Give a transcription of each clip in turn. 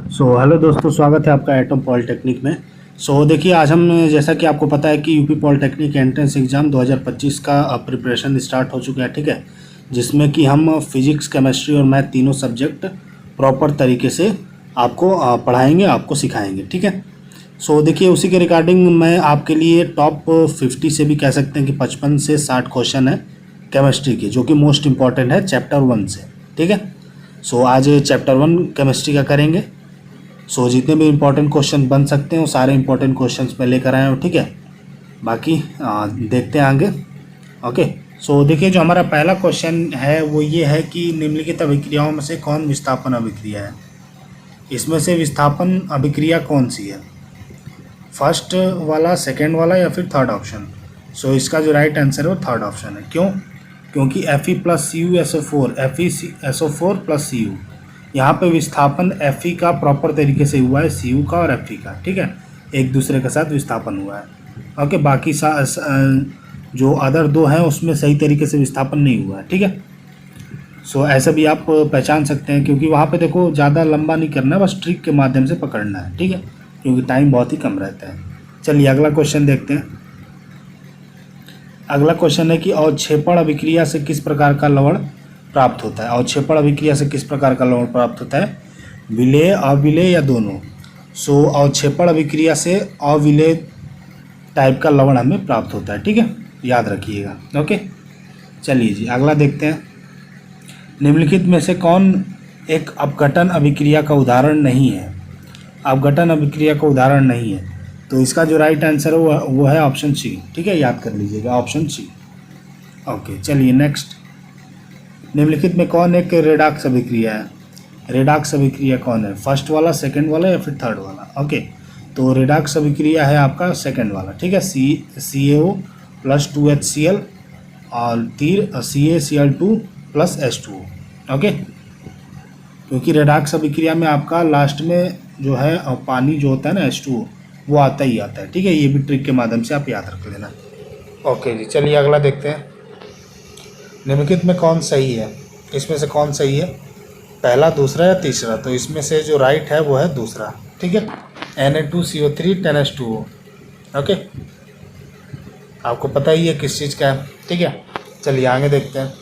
Hello दोस्तों, स्वागत है आपका एटम पॉलिटेक्निक में। देखिए, आज हम जैसा कि आपको पता है कि यूपी पॉलिटेक्निक एंट्रेंस एग्ज़ाम 2025 का प्रिपरेशन स्टार्ट हो चुका है, ठीक है। जिसमें कि हम फिजिक्स, केमिस्ट्री और मैथ तीनों सब्जेक्ट प्रॉपर तरीके से आपको पढ़ाएंगे, आपको सिखाएंगे, ठीक है। देखिए, उसी के रिगार्डिंग मैं आपके लिए टॉप 50 से भी कह सकते हैं कि 55 से 60 क्वेश्चन है केमिस्ट्री के, जो कि मोस्ट इम्पॉर्टेंट है चैप्टर 1 से, ठीक है। आज चैप्टर 1 केमिस्ट्री का करेंगे। जितने भी इम्पोर्टेंट क्वेश्चन बन सकते हैं वो सारे इम्पोर्टेंट क्वेश्चंस मैं लेकर आया हूँ, ठीक है। बाकी देखते हैं आगे। ओके। देखिए, जो हमारा पहला क्वेश्चन है वो ये है कि निम्नलिखित अभिक्रियाओं में से कौन विस्थापन अभिक्रिया है। इसमें से विस्थापन अभिक्रिया कौन सी है, फर्स्ट वाला, सेकेंड वाला या फिर थर्ड ऑप्शन। इसका जो राइट आंसर है वो थर्ड ऑप्शन है। क्यों? क्योंकि Fe + CuSO4, FeSO4 + Cu, यहाँ पे विस्थापन Fe का प्रॉपर तरीके से हुआ है, Cu का और Fe का, ठीक है, एक दूसरे के साथ विस्थापन हुआ है। ओके। बाकी जो अदर दो हैं उसमें सही तरीके से विस्थापन नहीं हुआ है, ठीक है। ऐसा भी आप पहचान सकते हैं, क्योंकि वहाँ पे देखो ज़्यादा लंबा नहीं करना है, बस ट्रिक के माध्यम से पकड़ना है, ठीक है, क्योंकि टाइम बहुत ही कम रहता है। चलिए अगला क्वेश्चन देखते हैं। अगला क्वेश्चन है कि अवक्षेपण अभिक्रिया से किस प्रकार का लवण प्राप्त होता है। अवक्षेपण अभिक्रिया से किस प्रकार का लवण प्राप्त होता है, विलेय, अविलेय या दोनों। अवक्षेपण अभिक्रिया से अविलेय टाइप का लवण हमें प्राप्त होता है, ठीक है, याद रखिएगा। ओके। चलिए जी अगला देखते हैं। निम्नलिखित में से कौन एक अपघटन अभिक्रिया का उदाहरण नहीं है। अपघटन अभिक्रिया का उदाहरण नहीं है, तो इसका जो राइट आंसर है वो है ऑप्शन सी, ठीक है, याद कर लीजिएगा, ऑप्शन सी। ओके। चलिए नेक्स्ट। निम्नलिखित में कौन एक रेडॉक्स अभिक्रिया है। रेडॉक्स अभिक्रिया कौन है, फर्स्ट वाला, सेकंड वाला या फिर थर्ड वाला। ओके। तो रेडॉक्स अभिक्रिया है आपका सेकंड वाला, ठीक है, CaO + 2HCl और तीर CaCl2 + H2O। ओके। क्योंकि रेडॉक्स अभिक्रिया में आपका लास्ट में जो है पानी जो होता है ना, H2O, वो आता ही आता है, ठीक है। ये भी ट्रिक के माध्यम से आप याद रख लेना। ओके जी। चलिए अगला देखते हैं। निम्नलिखित में कौन सही है, इसमें से कौन सही है, पहला, दूसरा या तीसरा। तो इसमें से जो राइट है वो है दूसरा, ठीक है, Na2CO3 10H2O। ओके। आपको पता ही है किस चीज़ का है, ठीक है। चलिए आगे देखते हैं।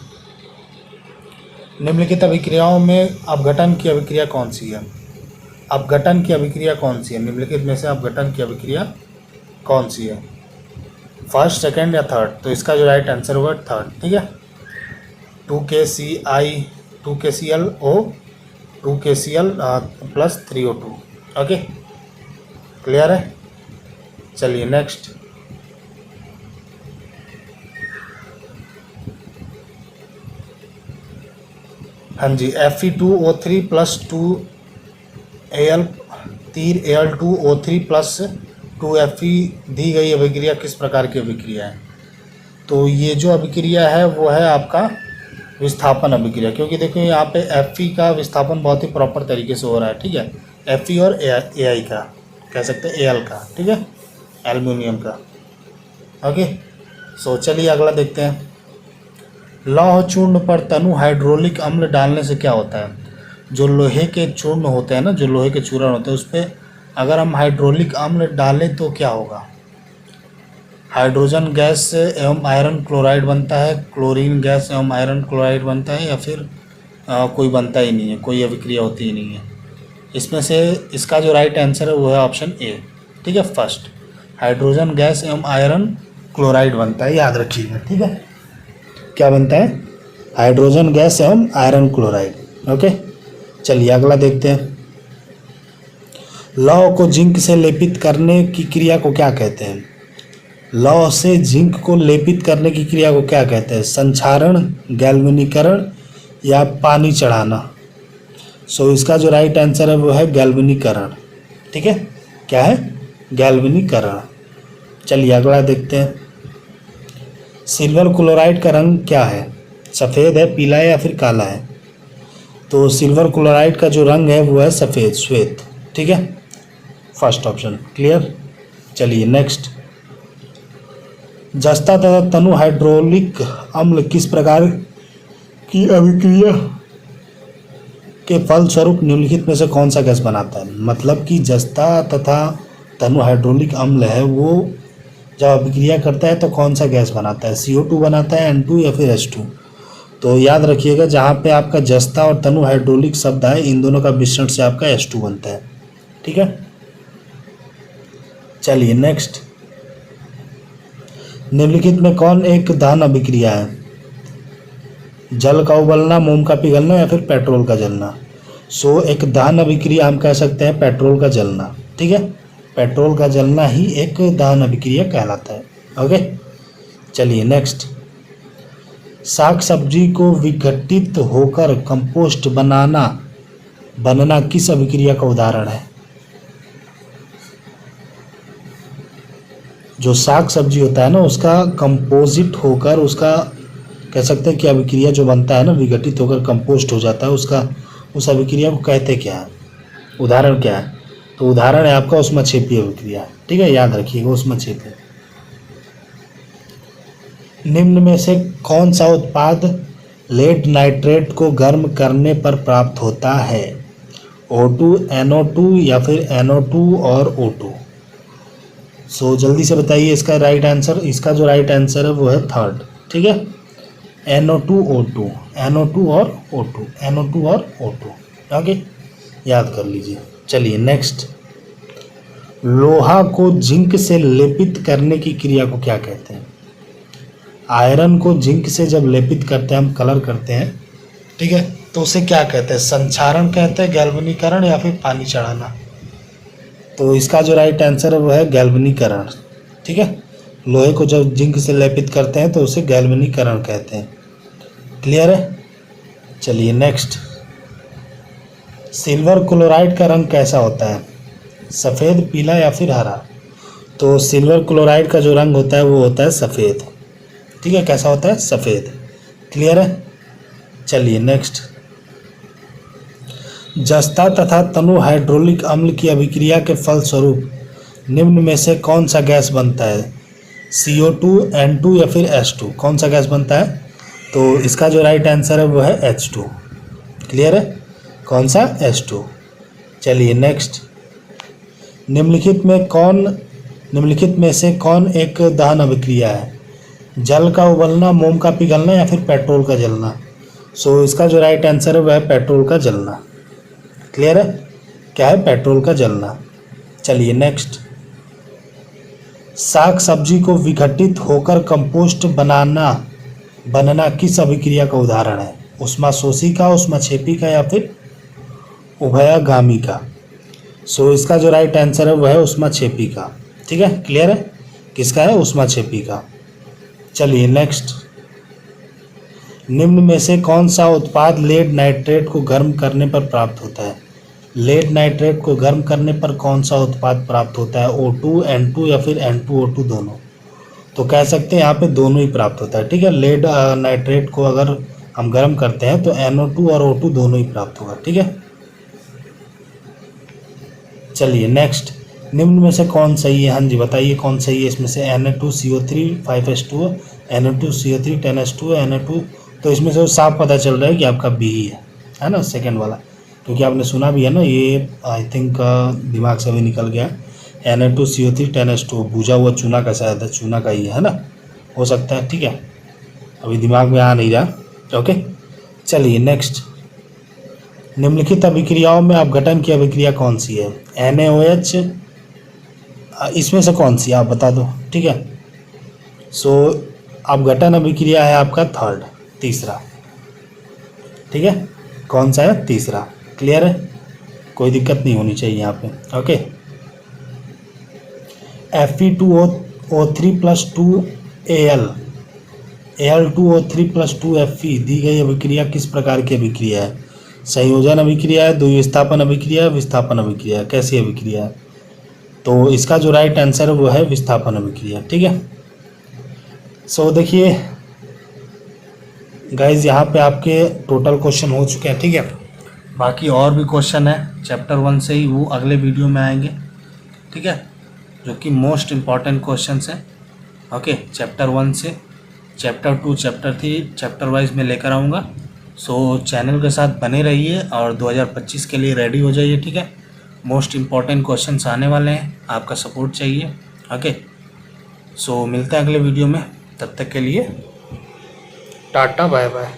निम्नलिखित अभिक्रियाओं में अपघटन की अभिक्रिया कौन सी है। अपघटन की अभिक्रिया कौन सी है, निम्नलिखित में से अपघटन की अभिक्रिया कौन सी है, फर्स्ट, सेकेंड या थर्ड। तो इसका जो राइट आंसर होगा थर्ड, ठीक है, 2KCl, 2KClO, 2KCl + 3O2। Okay, clear है। चलिए नेक्स्ट। हाँ जी, Fe2O3 + 2Al, तीर Al2O3 + 2Fe दी गई अभिक्रिया किस प्रकार की अभिक्रिया है। तो ये जो अभिक्रिया है वो है आपका विस्थापन अभिक्रिया, क्योंकि देखो यहाँ पे Fe का विस्थापन बहुत ही प्रॉपर तरीके से हो रहा है, ठीक है, Fe और Ai का, कह सकते हैं Al का, ठीक है, एल्युमिनियम का। ओके। चलिए अगला देखते हैं। लौह चूर्ण पर तनु हाइड्रोलिक अम्ल डालने से क्या होता है। जो लोहे के चूर्ण होते हैं ना, जो लोहे के चूर्ण होते हैं, उस पर अगर हम हाइड्रोलिक अम्ल डालें तो क्या होगा। हाइड्रोजन गैस एवं आयरन क्लोराइड बनता है, क्लोरीन गैस एवं आयरन क्लोराइड बनता है, या फिर कोई बनता ही नहीं है, कोई अभिक्रिया होती ही नहीं है। इसमें से इसका जो राइट आंसर है वो है ऑप्शन ए, ठीक है, फर्स्ट, हाइड्रोजन गैस एवं आयरन क्लोराइड बनता है, याद रखिएगा, ठीक है। क्या बनता है, हाइड्रोजन गैस एवं आयरन क्लोराइड। ओके। चलिए अगला देखते हैं। लौह को जिंक से लेपित करने की क्रिया को क्या कहते हैं। लौह से जिंक को लेपित करने की क्रिया को क्या कहते हैं, संक्षारण, गैल्वेनीकरण या पानी चढ़ाना। इसका जो राइट आंसर है वो है गैल्वेनीकरण, ठीक है, क्या है, गैल्वेनीकरण। चलिए अगला देखते हैं। सिल्वर क्लोराइड का रंग क्या है, सफ़ेद है, पीला है या फिर काला है। तो सिल्वर क्लोराइड का जो रंग है वो है सफ़ेद, श्वेत, ठीक है, फर्स्ट ऑप्शन, क्लियर। चलिए नेक्स्ट। जस्ता तथा तनु हाइड्रोलिक अम्ल किस प्रकार की अभिक्रिया के फलस्वरूप निम्नलिखित में से कौन सा गैस बनाता है। मतलब कि जस्ता तथा तनु हाइड्रोलिक अम्ल है वो जब अभिक्रिया करता है तो कौन सा गैस बनाता है, CO2 बनाता है, N2 या फिर H2। तो याद रखिएगा जहाँ पे आपका जस्ता और तनु हाइड्रोलिक शब्द है इन दोनों का मिश्रण से आपका H2 बनता है। ठीक है, चलिए नेक्स्ट, निम्नलिखित में कौन एक दहन अभिक्रिया है। जल का उबलना, मोम का पिघलना या फिर पेट्रोल का जलना। सो एक दहन अभिक्रिया हम कह सकते हैं पेट्रोल का जलना। ठीक है, पेट्रोल का जलना ही एक दहन अभिक्रिया कहलाता है। ओके, चलिए नेक्स्ट, साग सब्जी को विघटित होकर कंपोस्ट बनना किस अभिक्रिया का उदाहरण है। जो साग सब्जी होता है ना उसका कंपोजिट होकर उसका कह सकते हैं कि अभिक्रिया जो बनता है ना विघटित होकर कंपोस्ट हो जाता है, उसका उस अभिक्रिया को कहते क्या है, उदाहरण क्या है। तो उदाहरण है आपका उष्माक्षेपीय अभिक्रिया। ठीक है, याद रखिएगा उष्माक्षेपीय। निम्न में से कौन सा उत्पाद लेड नाइट्रेट को गर्म करने पर प्राप्त होता है। O2, NO2 या फिर NO2 और O2। सो जल्दी से बताइए इसका राइट आंसर। इसका जो राइट आंसर है वो है थर्ड। ठीक है, NO2 O2, NO2 और O2, NO2 और O2। ओके, याद कर लीजिए। चलिए नेक्स्ट, लोहा को जिंक से लेपित करने की क्रिया को क्या कहते हैं। आयरन को जिंक से जब लेपित करते हैं, हम कलर करते हैं, ठीक है, तो उसे क्या कहते हैं, संक्षारण कहते हैं, गैल्वनीकरण या फिर पानी चढ़ाना। तो इसका जो राइट आंसर है वो है गैल्वनीकरण। ठीक है, लोहे को जब जिंक से लेपित करते हैं तो उसे गैल्वनीकरण कहते हैं। क्लियर है, चलिए नेक्स्ट, सिल्वर क्लोराइड का रंग कैसा होता है, सफ़ेद, पीला या फिर हरा। तो सिल्वर क्लोराइड का जो रंग होता है वो होता है सफ़ेद। ठीक है, कैसा होता है, सफ़ेद। क्लियर है, चलिए नेक्स्ट, जस्ता तथा तनु हाइड्रोलिक अम्ल की अभिक्रिया के फलस्वरूप निम्न में से कौन सा गैस बनता है, CO2, N2 या फिर H2। कौन सा गैस बनता है, तो इसका जो राइट आंसर है वो है H2। क्लियर है, कौन सा, H2। चलिए नेक्स्ट, निम्नलिखित में से कौन एक दहन अभिक्रिया है, जल का उबलना, मोम का पिघलना या फिर पेट्रोल का जलना। सो इसका जो राइट आंसर है वह है पेट्रोल का जलना। क्लियर है, क्या है, पेट्रोल का जलना। चलिए नेक्स्ट, साग सब्जी को विघटित होकर कंपोस्ट बनना किस अभिक्रिया का उदाहरण है, उष्माशोषी का, उष्माक्षेपी का या फिर उभयगामी का। सो इसका जो राइट आंसर है वह है उष्माक्षेपी का। ठीक है, क्लियर है, किसका है, उष्माक्षेपी का। चलिए नेक्स्ट, निम्न में से कौन सा उत्पाद लेड नाइट्रेट को गर्म करने पर प्राप्त होता है। लेड नाइट्रेट को गर्म करने पर कौन सा उत्पाद प्राप्त होता है, O2, N2 या फिर N2O2 दोनों। तो कह सकते हैं यहाँ पे दोनों ही प्राप्त होता है। ठीक है, लेड नाइट्रेट को अगर हम गर्म करते हैं तो NO2 और O2 दोनों ही प्राप्त होगा। ठीक है, चलिए नेक्स्ट, निम्न में से कौन सही है, हाँ जी बताइए कौन सही है इसमें से। Na2CO3 5H2, Na2CO3 10H2, Na2। तो इसमें से साफ पता चल रहा है कि आपका बी ही है ना, सेकंड वाला, क्योंकि आपने सुना भी है ना, ये आई थिंक दिमाग से भी निकल गया। Na2CO3 10H2 भुजा हुआ चूना का शायद है, चूना का ही है ना, हो सकता है। ठीक है, अभी दिमाग में आ नहीं रहा। ओके, चलिए नेक्स्ट, निम्नलिखित अभिक्रियाओं में अपघटन की अभिक्रिया कौन सी है, NaOH, इसमें से कौन सी आप बता दो। ठीक है, सो अपघटन अभिक्रिया है आपका थर्ड, तीसरा। ठीक है, कौन सा है, तीसरा। क्लियर है, कोई दिक्कत नहीं होनी चाहिए यहाँ पे। Okay, Fe2O3 + 2Al, Al2O3 + 2Fe दी गई अभिक्रिया किस प्रकार की अभिक्रिया है, संयोजन अभिक्रिया है, द्विविस्थापन अभिक्रिया है, विस्थापन अभिक्रिया है, कैसी अभिक्रिया है। तो इसका जो राइट आंसर है वो है विस्थापन अभिक्रिया। ठीक है, सो देखिए गाइज यहाँ पे आपके टोटल क्वेश्चन हो चुके हैं। ठीक है, बाकी और भी क्वेश्चन है चैप्टर 1 से ही, वो अगले वीडियो में आएंगे। ठीक है, जो कि मोस्ट इम्पॉर्टेंट क्वेश्चंस हैं। ओके, चैप्टर 1 से चैप्टर 2, चैप्टर 3 चैप्टर वाइज में लेकर आऊँगा। सो चैनल के साथ बने रहिए और 2025 के लिए रेडी हो जाइए, ठीक है। मोस्ट इम्पॉर्टेंट क्वेश्चंस आने वाले हैं, आपका सपोर्ट चाहिए। ओके, सो मिलते हैं अगले वीडियो में, तब तक के लिए टाटा बाय बाय।